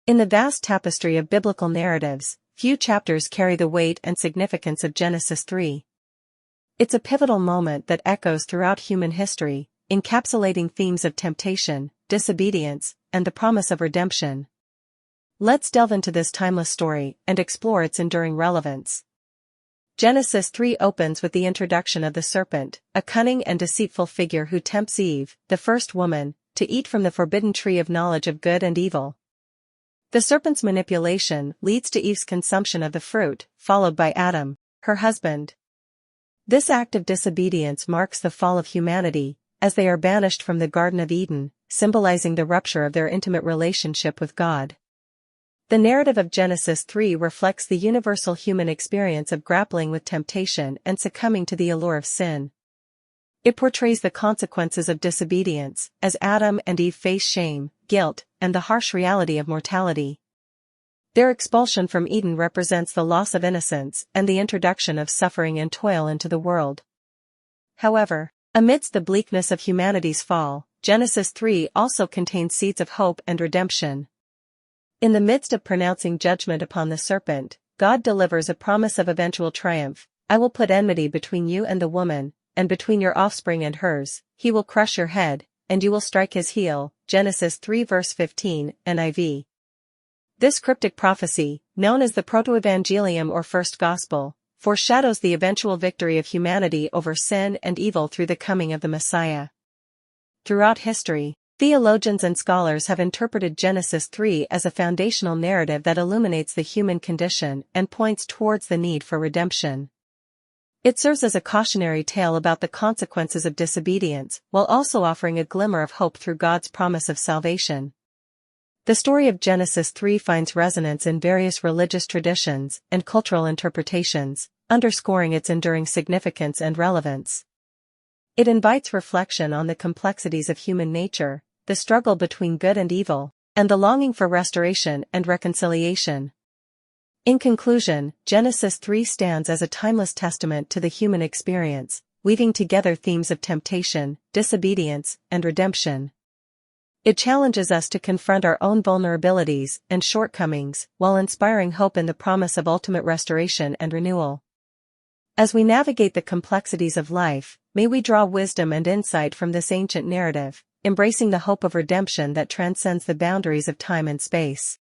In the vast tapestry of biblical narratives, few chapters carry the weight and significance of Genesis 3. It's a pivotal moment that echoes throughout human history, encapsulating themes of temptation, disobedience, and the promise of redemption. Let's delve into this timeless story and explore its enduring relevance. Genesis 3 opens with the introduction of the serpent, a cunning and deceitful figure who tempts Eve, the first woman, to eat from the forbidden tree of knowledge of good and evil. The serpent's manipulation leads to Eve's consumption of the fruit, followed by Adam, her husband. This act of disobedience marks the fall of humanity, as they are banished from the Garden of Eden, symbolizing the rupture of their intimate relationship with God. The narrative of Genesis 3 reflects the universal human experience of grappling with temptation and succumbing to the allure of sin. It portrays the consequences of disobedience, as Adam and Eve face shame, guilt, and the harsh reality of mortality. Their expulsion from Eden represents the loss of innocence and the introduction of suffering and toil into the world. However, amidst the bleakness of humanity's fall, Genesis 3 also contains seeds of hope and redemption. In the midst of pronouncing judgment upon the serpent, God delivers a promise of eventual triumph. "I will put enmity between you and the woman, and between your offspring and hers. He will crush your head, and you will strike his heel." Genesis 3 verse 15, NIV. This cryptic prophecy, known as the Protoevangelium or First Gospel, foreshadows the eventual victory of humanity over sin and evil through the coming of the Messiah. Throughout history, theologians and scholars have interpreted Genesis 3 as a foundational narrative that illuminates the human condition and points towards the need for redemption. It serves as a cautionary tale about the consequences of disobedience, while also offering a glimmer of hope through God's promise of salvation. The story of Genesis 3 finds resonance in various religious traditions and cultural interpretations, underscoring its enduring significance and relevance. It invites reflection on the complexities of human nature, the struggle between good and evil, and the longing for restoration and reconciliation. In conclusion, Genesis 3 stands as a timeless testament to the human experience, weaving together themes of temptation, disobedience, and redemption. It challenges us to confront our own vulnerabilities and shortcomings, while inspiring hope in the promise of ultimate restoration and renewal. As we navigate the complexities of life, may we draw wisdom and insight from this ancient narrative, embracing the hope of redemption that transcends the boundaries of time and space.